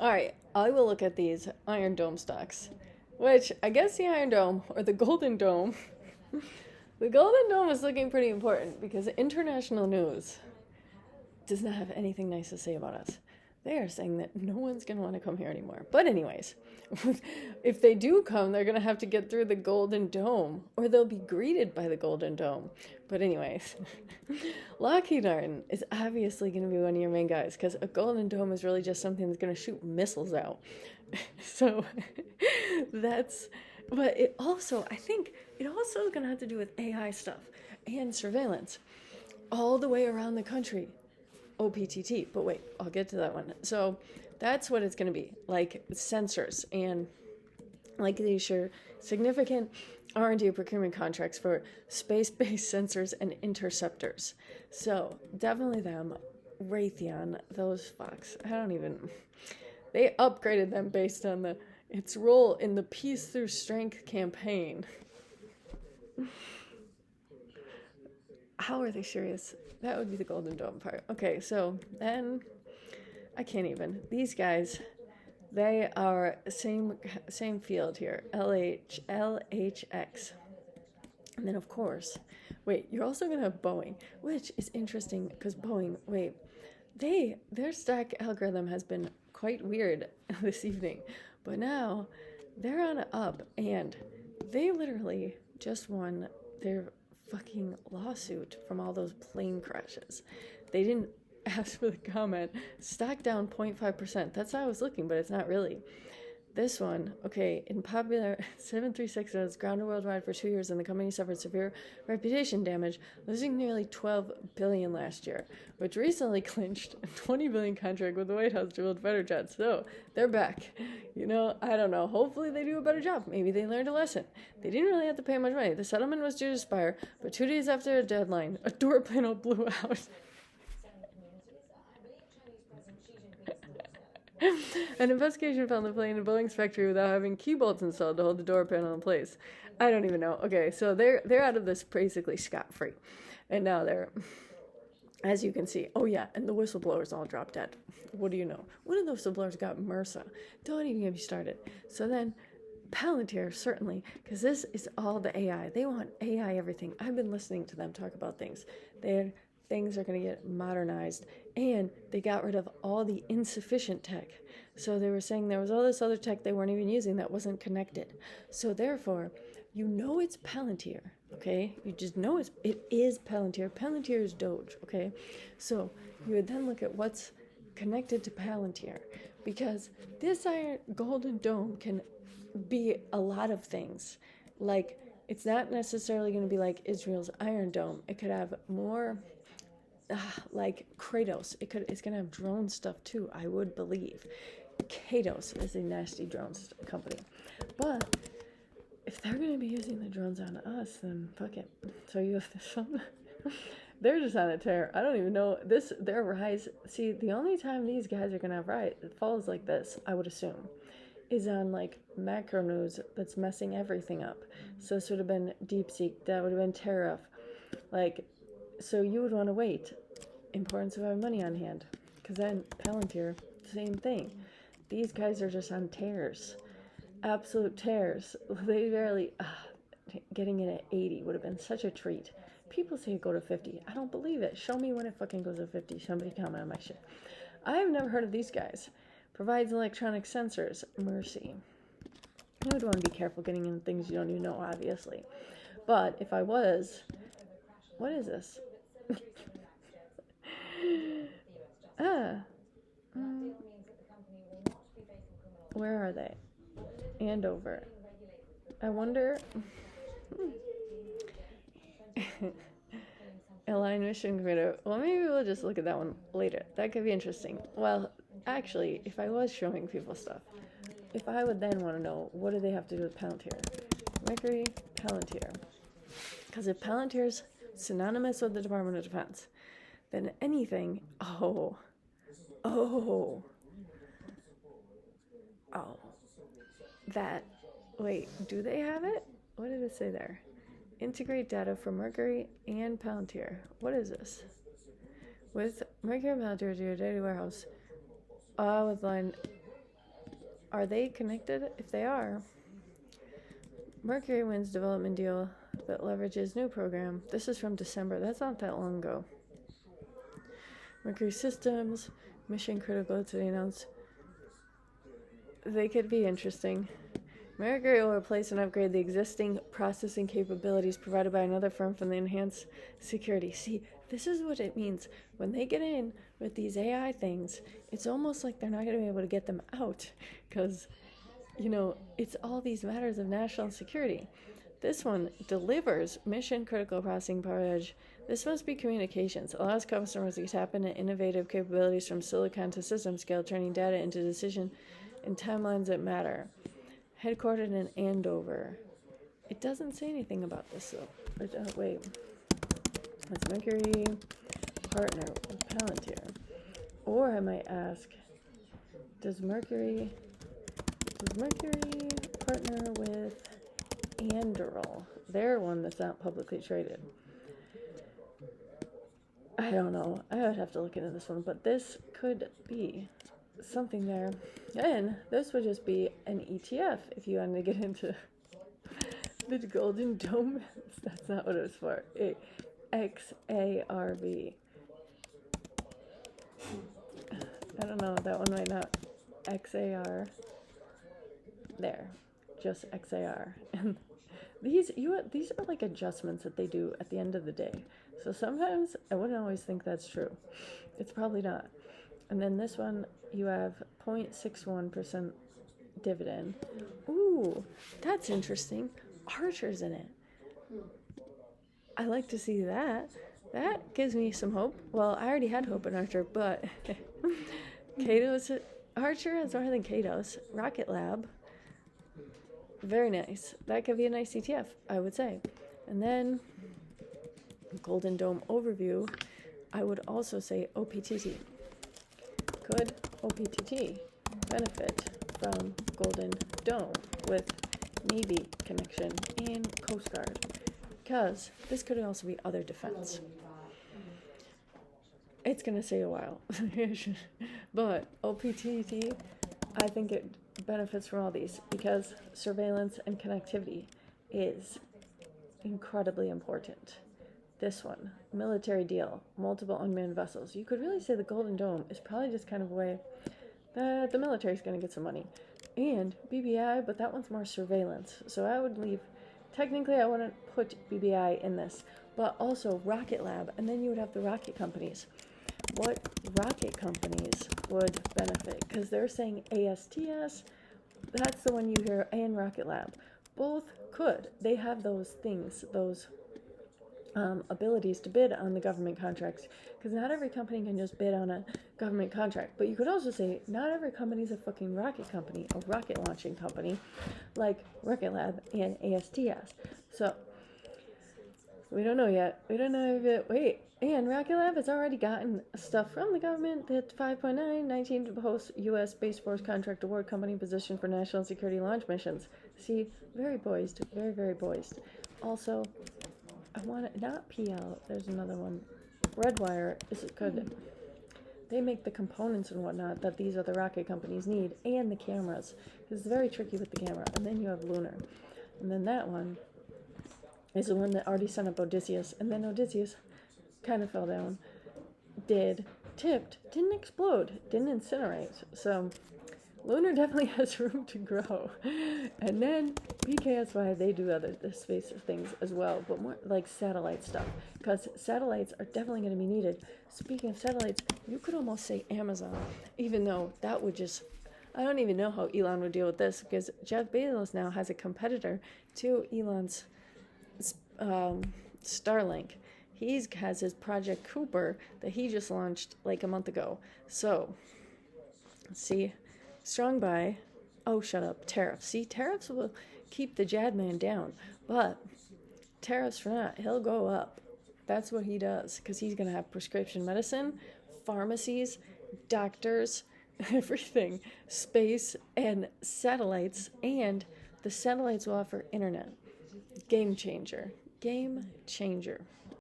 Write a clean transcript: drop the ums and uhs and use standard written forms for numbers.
All right, I will look at these Iron Dome stocks, which I guess the Iron Dome or the Golden Dome. The Golden Dome is looking pretty important because international news does not have anything nice to say about us. They are saying that no one's going to want to come here anymore. But anyways, if they do come, they're going to have to get through the Golden Dome, or they'll be greeted by the Golden Dome. But anyways, Lockheed Martin is obviously going to be one of your main guys, because a Golden Dome is really just something that's going to shoot missiles out. So that's, but it also, I think, it also is going to have to do with AI stuff and surveillance all the way around the country. OPTT, but wait, I'll get to that one. So that's what it's going to be, like sensors and like these significant R&D procurement contracts for space-based sensors and interceptors. So definitely them. Raytheon, those fucks. They upgraded them based on its role in the Peace Through Strength campaign. How are they serious? That would be the Golden Dome part. Okay, so then I can't even. These guys, they are same field here. LHX. And then of course, wait, you're also gonna have Boeing, which is interesting because Boeing, their stock algorithm has been quite weird this evening, but now they're on an up, and they literally just won their fucking lawsuit from all those plane crashes. They didn't ask for the comment. Stock down 0.5%. That's how I was looking, but it's not really. This one, okay, in popular 737 was grounded worldwide for 2 years, and the company suffered severe reputation damage, losing nearly $12 billion last year, which recently clinched a $20 billion contract with the White House to build fighter jets. So they're back. I don't know. Hopefully they do a better job. Maybe they learned a lesson. They didn't really have to pay much money. The settlement was due to expire, but 2 days after a deadline, a door panel blew out. An investigation found the plane in Boeing's factory without having key bolts installed to hold the door panel in place. I don't even know. Okay, so they're out of this basically scot-free. And now they're, as you can see, oh yeah, and the whistleblowers all dropped dead. What do you know? One of the whistleblowers got MRSA. Don't even get me started. So then, Palantir, certainly, because this is all the AI. They want AI everything. I've been listening to them talk about things. Things are going to get modernized, and they got rid of all the insufficient tech. So they were saying there was all this other tech they weren't even using that wasn't connected. So therefore, it's Palantir, okay? You just know it is Palantir. Palantir is Doge, okay? So you would then look at what's connected to Palantir, because this Golden Dome can be a lot of things. Like, it's not necessarily going to be like Israel's Iron Dome. It could have more like Kratos. It's going to have drone stuff too, I would believe. Kratos is a nasty drones company. But if they're going to be using the drones on us, then fuck it. So you have this one. They're just on a tear. I don't even know. Their rise. See, the only time these guys are going to have falls like this, I would assume, is on like macro news that's messing everything up. So this would have been DeepSeek. That would have been tariff. So you would want to wait. Importance of having money on hand. Because then Palantir, same thing. These guys are just on tears. Absolute tears. They barely, getting in at 80 would have been such a treat. People say go to 50. I don't believe it. Show me when it fucking goes to 50. Somebody comment on my shit. I've never heard of these guys. Provides electronic sensors. Mercy. You would want to be careful getting in things you don't even know, obviously. But if I was, what is this? Where are they? Andover. I wonder. Align mission computer. Well, maybe we'll just look at that one later. That could be interesting. Well, actually, if I was showing people stuff, if I would then want to know, what do they have to do with Palantir? Mercury, Palantir. Because if Palantir's synonymous with the Department of Defense, then anything, wait, do they have it? What did it say there? Integrate data from Mercury and Palantir. What is this? With Mercury and Palantir to your data warehouse, with line Are they connected? If they are, Mercury wins development deal that leverages new program. This is from December. That's not that long ago. Mercury Systems, mission critical to the announced. They could be interesting. Mercury will replace and upgrade the existing processing capabilities provided by another firm for the enhanced security. See, this is what it means. When they get in with these AI things, it's almost like they're not going to be able to get them out because, it's all these matters of national security. This one delivers mission-critical processing power edge. This must be communications. Allows customers to tap into innovative capabilities from silicon to system scale, turning data into decision and timelines that matter. Headquartered in Andover. It doesn't say anything about this, though. Wait. It's Mercury partner with Palantir. Or I might ask, does Mercury partner with Anduril? They're one that's not publicly traded. I don't know. I would have to look into this one, but this could be something there. And this would just be an ETF if you wanted to get into the Golden Dome. That's not what it was for. XARV. I don't know. That one might not. XAR. There. Just XAR. And these are like adjustments that they do at the end of the day. So sometimes I wouldn't always think that's true. It's probably not. And then this one, you have 0.61% dividend. Ooh, that's interesting. Archer's in it. I like to see that. That gives me some hope. Well, I already had hope in Archer, but Archer has more than Katos. Rocket Lab. Very nice. That could be a nice ETF, I would say. And then Golden Dome overview, I would also say OPTT. Could OPTT benefit from Golden Dome with Navy connection and Coast Guard? Because this could also be other defense. It's going to say a while. But OPTT, I think it benefits from all these because surveillance and connectivity is incredibly important. This one, military deal, multiple unmanned vessels. You could really say the Golden Dome is probably just kind of a way that the military is going to get some money. And BBI, but that one's more surveillance. So I would leave, technically I wouldn't put BBI in this, but also Rocket Lab, and then you would have the rocket companies. What rocket companies would benefit? Because they're saying ASTS, that's the one you hear, and Rocket Lab. Both could. They have those things, those abilities to bid on the government contracts, because not every company can just bid on a government contract. But you could also say not every company is a fucking rocket company, a rocket launching company like Rocket Lab and ASTS. So we don't know yet. We don't know if it. Wait, and Rocket Lab has already gotten stuff from the government. That 5.9, 19 to host U.S. Space Force contract award company position for national security launch missions. See, very poised, very, very poised. Also, I want it, not PL, there's another one. Redwire is good. They make the components and whatnot that these other rocket companies need, and the cameras. It's very tricky with the camera. And then you have Lunar. And then that one is the one that already sent up Odysseus. And then Odysseus kind of fell down. Tipped, didn't explode, didn't incinerate. So Lunar definitely has room to grow. And then BKSY, they do other space things as well, but more like satellite stuff, because satellites are definitely going to be needed. Speaking of satellites, you could almost say Amazon, even though that would just, I don't even know how Elon would deal with this, because Jeff Bezos now has a competitor to Elon's Starlink. He has his Project Cooper that he just launched like a month ago. So, see, strong buy. Oh, shut up. Tariffs. See, tariffs will keep the Jadman down, but tariffs for not. He'll go up. That's what he does, because he's going to have prescription medicine, pharmacies, doctors, everything, space, and satellites, and the satellites will offer internet. Game changer. Game changer.